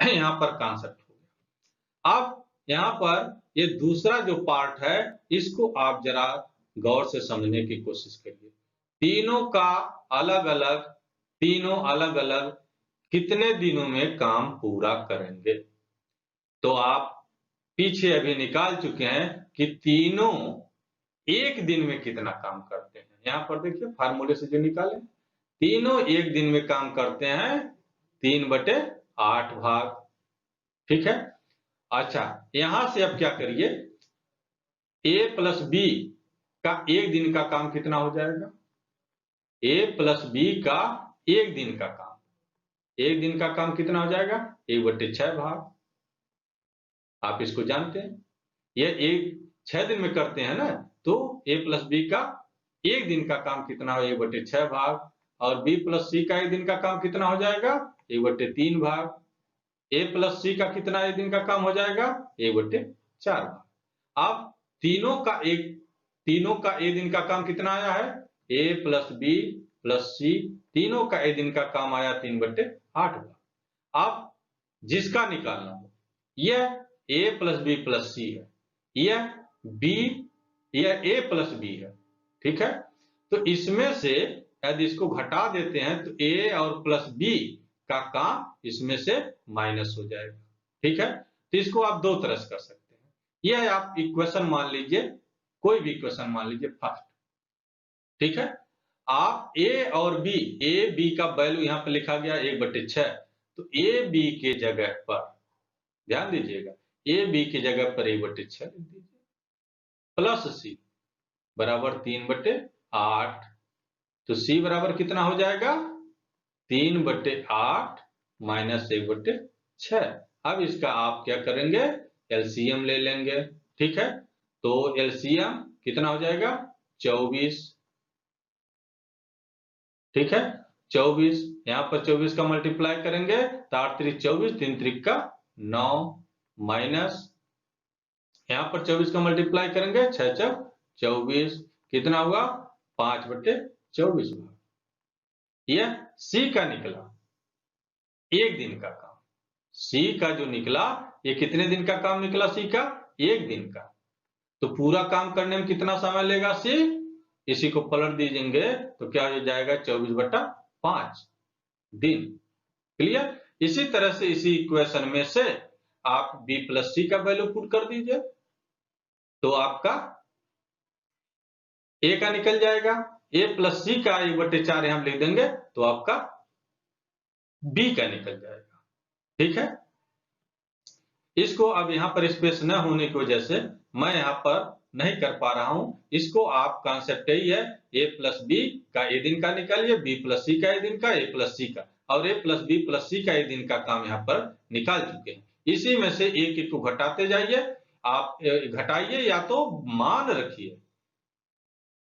यहाँ पर कॉन्सेप्ट हो गया। अब यहाँ पर ये दूसरा जो पार्ट है इसको आप जरा गौर से समझने की कोशिश करिए। तीनों अलग अलग कितने दिनों में काम पूरा करेंगे, तो आप पीछे अभी निकाल चुके हैं कि तीनों एक दिन में कितना काम करते हैं। यहाँ पर देखिए फार्मूले से जो निकाले, तीनों एक दिन में काम करते हैं 3/8 भाग, ठीक है। अच्छा यहां से अब क्या करिए, a प्लस बी का एक दिन का काम कितना हो जाएगा, a प्लस बी का एक दिन का काम, एक दिन का काम कितना हो जाएगा, 1/6 भाग। आप इसको जानते हैं, ये 6 दिन में करते हैं ना, तो a प्लस बी का एक दिन का काम कितना हो, 1/6 भाग, और b प्लस सी का एक दिन का काम कितना हो जाएगा, 1/3 भाग। a प्लस सी का कितना एक दिन का काम हो जाएगा, 1/4 भाग। अब तीनों का एक दिन का काम कितना आया है, a plus B plus C तीनों का एक दिन का काम आया 3/8 भाग। अब जिसका निकालना हो, यह a प्लस बी प्लस सी है, यह a प्लस बी है, ठीक है। तो इसमें से यदि इसको घटा देते हैं तो a और प्लस बी का काम इसमें से माइनस हो जाएगा, ठीक है। तो इसको आप दो तरह से कर सकते हैं, यह आप इक्वेशन मान लीजिए, कोई भी इक्वेशन मान लीजिए फर्स्ट, ठीक है। आप a और b, a b का वैल्यू यहाँ पे लिखा गया 1/6, तो a b के जगह पर ध्यान दीजिएगा, a b की जगह पर 1/6 लिख दीजिए, प्लस c बराबर 3/8। तो सी बराबर कितना हो जाएगा? 3/8 माइनस 1/6। अब इसका आप क्या करेंगे? एलसीएम ले लेंगे। ठीक है, तो एलसीएम कितना हो जाएगा? 24। ठीक है, 24। यहाँ पर 24 का मल्टीप्लाई करेंगे तो 8 3 24, 3 3 का 9, माइनस यहाँ पर 24 का मल्टीप्लाई करेंगे 6 4 24, कितना हुआ? 5/24। यह सी का निकला, एक दिन का काम। सी का जो निकला, ये कितने दिन का काम निकला? सी का एक दिन का। तो पूरा काम करने में कितना समय लेगा सी? इसी को पलट दीजिएंगे तो क्या हो जाएगा? 24/5 दिन। क्लियर? इसी तरह से इसी इक्वेशन में से आप बी प्लस सी का वैल्यू पुट कर दीजिए, तो आपका ए का निकल जाएगा। ए प्लस सी का 1/4 हम लिख देंगे तो आपका बी का निकल जाएगा। ठीक है, इसको अब यहाँ पर स्पेस न होने की वजह से मैं यहाँ पर नहीं कर पा रहा हूं। इसको आप कॉन्सेप्ट यही है, ए प्लस बी का ए दिन का निकालिए, बी प्लस सी का ए दिन का, ए प्लस सी का, और ए प्लस बी प्लस सी का ए दिन का काम यहाँ पर निकाल चुके हैं। इसी में से एक एक को घटाते जाइए, आप घटाइए या तो मान रखिए।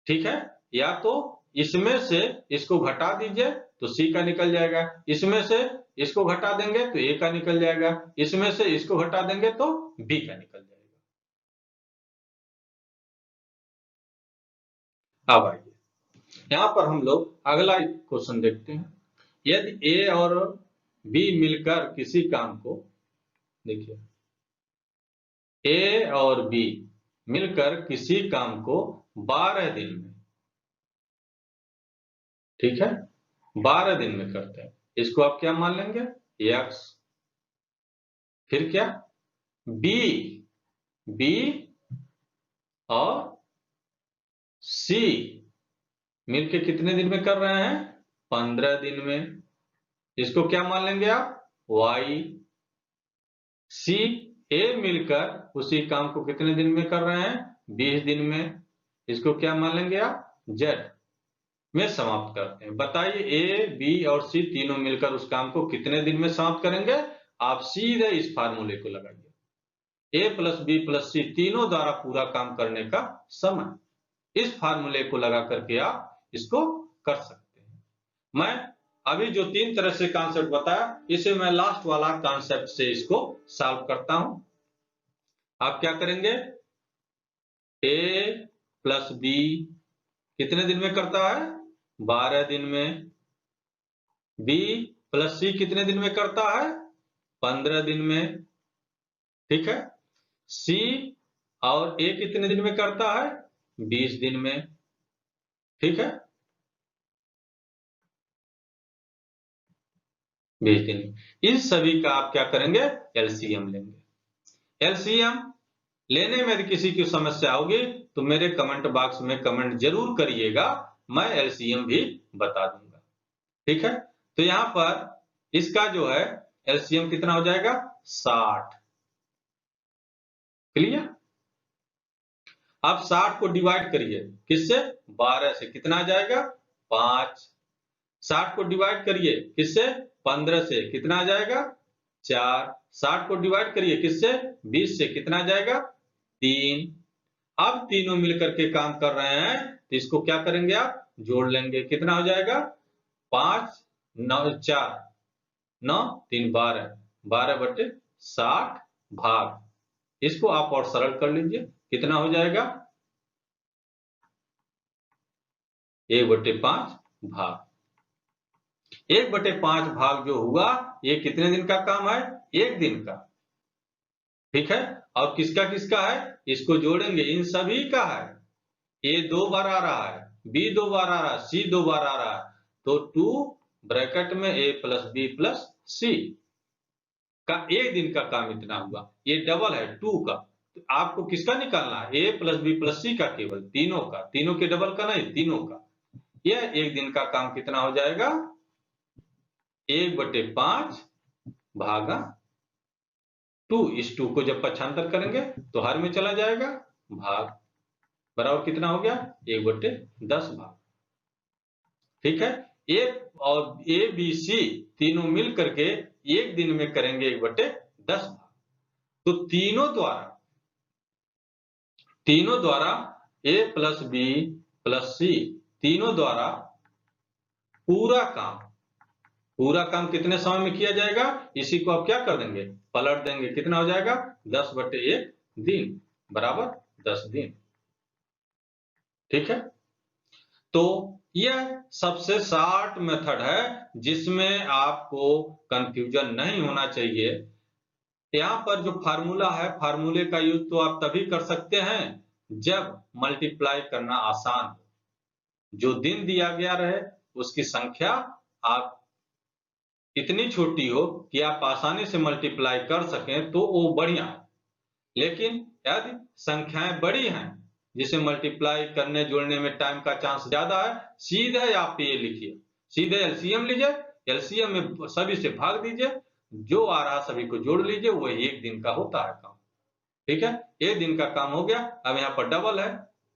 ठीक है, या तो इसमें से इसको घटा दीजिए तो सी का निकल जाएगा, इसमें से इसको घटा देंगे तो ए का निकल जाएगा, इसमें से इसको घटा देंगे तो बी का निकल जाएगा। अब आइए यहां पर हम लोग अगला क्वेश्चन देखते हैं। यदि ए और बी मिलकर किसी काम को, देखिए ए और बी मिलकर किसी काम को 12 दिन में, ठीक है, 12 दिन में करते हैं, इसको आप क्या मान लेंगे? एक्स। फिर क्या? बी, बी और सी मिलके कितने दिन में कर रहे हैं? 15 दिन में, इसको क्या मान लेंगे आप? वाई। सी, ए मिलकर उसी काम को कितने दिन में कर रहे हैं? 20 दिन में, इसको क्या मान लेंगे आप? जेड। में समाप्त करते हैं। बताइए ए, बी और सी तीनों मिलकर उस काम को कितने दिन में समाप्त करेंगे? आप सीधे इस फार्मूले को लगाइए, ए प्लस बी प्लस सी तीनों द्वारा पूरा काम करने का समय। इस फार्मूले को लगा करके आप इसको कर सकते हैं। मैं अभी जो 3 तरह से कॉन्सेप्ट बताया, इसे मैं लास्ट वाला कॉन्सेप्ट से इसको सॉल्व करता हूं। आप क्या करेंगे? ए प्लस बी कितने दिन में करता है? 12 दिन में। बी प्लस सी कितने दिन में करता है? 15 दिन में। ठीक है, सी और ए कितने दिन में करता है? 20 दिन में। ठीक है, 20 दिन में। इन सभी का आप क्या करेंगे? एलसीएम लेंगे। एलसीएम लेने में यदि किसी की समस्या होगी तो मेरे कमेंट बॉक्स में कमेंट जरूर करिएगा, मैं एलसीएम भी बता दूंगा। ठीक है, तो यहां पर इसका जो है एलसीएम कितना हो जाएगा? 60। क्लियर? आप 60 को डिवाइड करिए, किससे? 12 से, कितना आ जाएगा? 5। 60 को डिवाइड करिए किससे? 15 से, कितना आ जाएगा? 4। 60 को डिवाइड करिए किससे? 20 से, कितना आ जाएगा? 3। अब तीनों मिलकर के काम कर रहे हैं तो इसको क्या करेंगे आप? जोड़ लेंगे, कितना हो जाएगा? 5 9 4 9 3 12, 12/60 भाग, इसको आप और सरल कर लीजिए, कितना हो जाएगा? 1/5 भाग। 1/5 भाग जो हुआ, ये कितने दिन का काम है? एक दिन का। ठीक है, और किसका किसका है? इसको जोड़ेंगे, इन सभी का है। ए 2 बार आ रहा है, बी 2 बार आ रहा है, सी 2 बार आ रहा है, तो 2 ब्रैकेट में ए प्लस बी प्लस सी का एक दिन का काम इतना हुआ। ये डबल है 2 का, तो आपको किसका निकालना है? ए प्लस बी प्लस सी का, केवल तीनों का, तीनों के डबल का नहीं, तीनों का। यह एक दिन का काम कितना हो जाएगा? 1/5 भागा 2। इस 2 को जब पक्षांतर करेंगे तो हर में चला जाएगा, भाग। बराबर कितना हो गया 1/10 भाग। ठीक है, ए और ए बी सी तीनों मिल करके एक दिन में करेंगे 1/10 भाग। तो तीनों द्वारा A plus B plus C तीनों द्वारा पूरा काम कितने समय में किया जाएगा, इसी को आप क्या कर देंगे, पलट देंगे। कितना हो जाएगा 10/1 दिन बराबर 10 दिन। ठीक है, तो यह सबसे शॉर्ट मेथड है जिसमें आपको कंफ्यूजन नहीं होना चाहिए। यहाँ पर जो फार्मूला है, फार्मूले का यूज तो आप तभी कर सकते हैं जब मल्टीप्लाई करना आसान हो। जो दिन दिया गया रहे उसकी संख्या आप इतनी छोटी हो कि आप आसानी से मल्टीप्लाई कर सकें तो वो बढ़िया है। लेकिन यदि संख्याएं बड़ी हैं जिसे मल्टीप्लाई करने जोड़ने में टाइम का चांस ज्यादा है, सीधे आप ये लिखिए, सीधे एलसीएम लीजिए, एलसीएम में सभी से भाग दीजिए, जो आ रहा सभी को जोड़ लीजिए, वो एक दिन का होता है काम। ठीक है, एक दिन का काम हो गया। अब यहाँ पर डबल है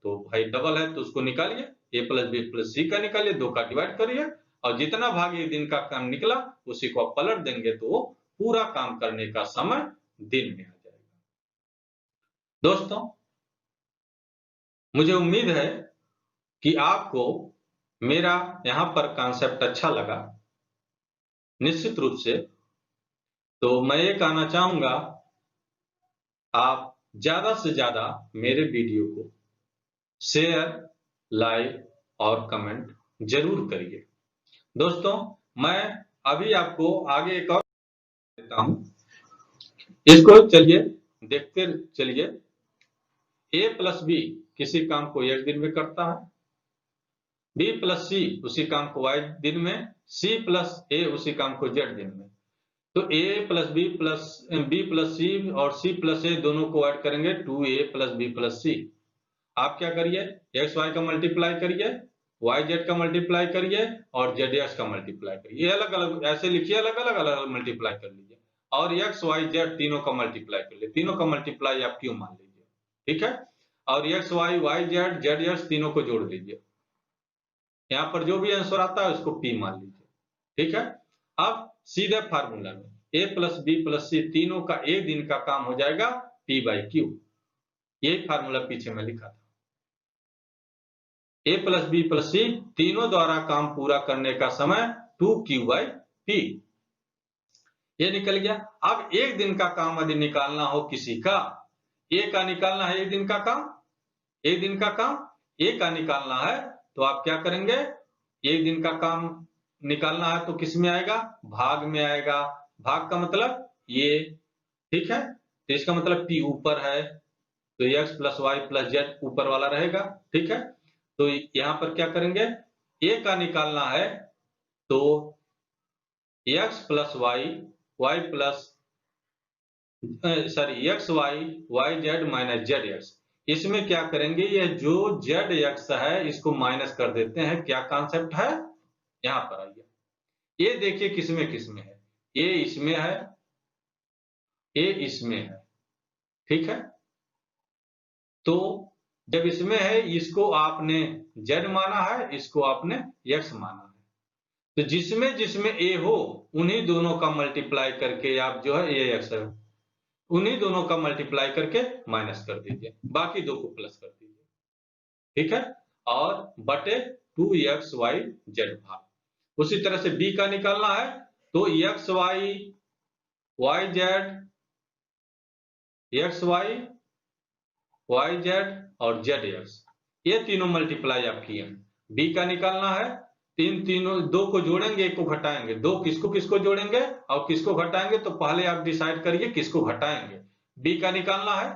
तो भाई डबल है तो उसको निकालिए, ए प्लस बी प्लस सी का निकालिए, 2 का डिवाइड करिए और जितना भाग एक दिन का काम निकला उसी को आप पलट देंगे तो वो पूरा काम करने का समय दिन में आ जाएगा। दोस्तों, मुझे उम्मीद है कि आपको मेरा यहाँ पर कॉन्सेप्ट अच्छा लगा। निश्चित रूप से तो मैं ये कहना चाहूंगा, आप ज्यादा से ज्यादा मेरे वीडियो को शेयर, लाइक और कमेंट जरूर करिए। दोस्तों, मैं अभी आपको आगे एक और देता हूं, इसको चलिए देखते चलिए। ए प्लस बी किसी काम को एक दिन में करता है, बी प्लस सी उसी काम को वाई दिन में, सी प्लस ए उसी काम को जेड दिन में। तो ए प्लस बी प्लस सी और सी प्लस ए दोनों को ऐड करेंगे 2a प्लस बी प्लस सी। आप क्या करिए, एक्स वाई का मल्टीप्लाई करिए, वाई जेड का मल्टीप्लाई करिए और जेड एक्स का मल्टीप्लाई करिए। ये अलग अलग ऐसे लिखिए, अलग अलग मल्टीप्लाई कर लीजिए और एक्स वाई जेड तीनों का मल्टीप्लाई कर लीजिए। तीनों का मल्टीप्लाई आप क्यों मान लीजिए। ठीक है, और X Y Y Z Z X तीनों को जोड़ लीजिए। यहाँ पर जो भी आंसर आता है उसको पी मान लीजिए। ठीक है, अब सीधे फार्मूला में ए प्लस बी प्लस सी तीनों का एक दिन का काम हो जाएगा P/Q। यही फार्मूला पीछे में लिखा था। ए प्लस बी प्लस सी तीनों द्वारा काम पूरा करने का समय 2Q/P। ये निकल गया। अब एक दिन का काम यदि निकालना हो किसी का, ए का निकालना है एक दिन का काम, एक दिन का काम ए का निकालना है तो आप क्या करेंगे, एक दिन का काम निकालना है तो किस में आएगा, भाग में आएगा। भाग का मतलब ये। ठीक है, तो इसका मतलब P ऊपर है तो x plus Y plus Z ऊपर वाला रहेगा। ठीक है, तो यहां पर क्या करेंगे, ए का निकालना है तो x plus Y Y plus sorry X Y Y Z minus Z X. इसमें क्या करेंगे, ये जो जेड एक्स है इसको माइनस कर देते हैं। क्या कॉन्सेप्ट है, यहां पर आइए, ये देखिए किसमें किसमें है, ए इसमें है, ए इसमें है। ठीक है, तो जब इसमें है इसको आपने जेड माना है, इसको आपने एक्स माना है, तो जिसमें जिसमें ए हो उन्हीं दोनों का मल्टीप्लाई करके आप जो है ए एक्स है उन्हीं दोनों का मल्टीप्लाई करके माइनस कर दीजिए, बाकी दो को प्लस कर दीजिए। ठीक है, और बटे 2xy/z भाग। उसी तरह से b का निकालना है तो xy yz xy yz और zx ये तीनों मल्टीप्लाई आप किए। b का निकालना है, तीनों दो को जोड़ेंगे एक को घटाएंगे, दो किसको किसको जोड़ेंगे और किसको घटाएंगे, तो पहले आप डिसाइड करिए किसको घटाएंगे। b का निकालना है,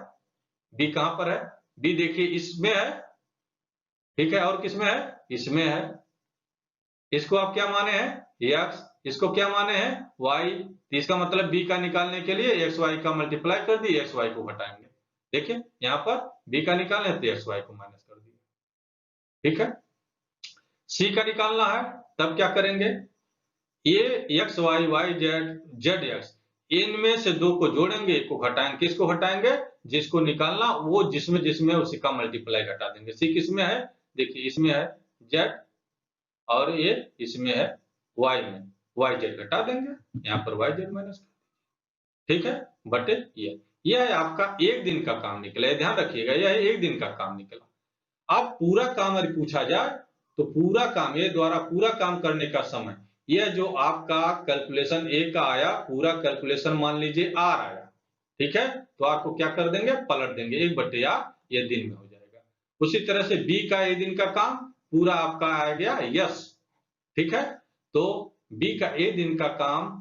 b कहां पर है, b देखिए इसमें है। ठीक है, और किसमें है, इसमें है। इसको आप क्या माने हैं x, इसको क्या माने हैं y, तो इसका मतलब b का निकालने के लिए एक्स वाई का मल्टीप्लाई कर दिए, एक्स वाई को घटाएंगे। देखिए यहाँ पर b का निकालने तो एक्स वाई को माइनस कर दिए। ठीक है, c का निकालना है तब क्या करेंगे, ये X Y Y Z Z X इनमें से दो को जोड़ेंगे, एक को घटाएंगे। किसको घटाएंगे? जिसको निकालना वो जिसमें जिसमें उसी का मल्टीप्लाई घटा देंगे। सी किसमें है? देखिए इसमें है जेड और ये इसमें है वाई में, वाई जेड घटा देंगे, यहाँ पर वाई जेड माइनस, ठीक है, बटे यह है आपका एक दिन का काम निकला। ध्यान रखिएगा यह एक दिन का काम निकला। अब पूरा काम अगर पूछा जाए तो पूरा काम ये द्वारा पूरा काम करने का समय, यह जो आपका कैलकुलेशन ए का आया, पूरा कैलकुलेशन मान लीजिए आर आया, ठीक है, तो आर को क्या कर देंगे? पलट देंगे, 1/8 ये दिन में हो जाएगा। उसी तरह से बी का एक दिन का काम पूरा आपका आ गया यस, ठीक है, तो बी का ए दिन का काम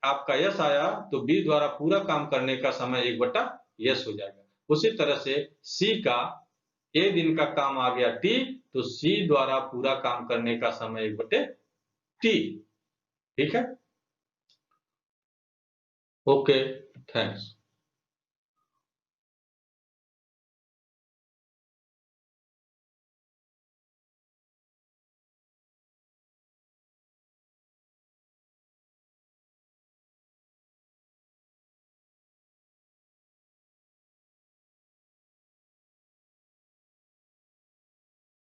आपका यस आया, तो बी द्वारा पूरा काम करने का समय 1/यस हो जाएगा। उसी तरह से सी का ए दिन का काम आ गया टी, तो सी द्वारा पूरा काम करने का समय 1/टी, ठीक है। Okay, thanks.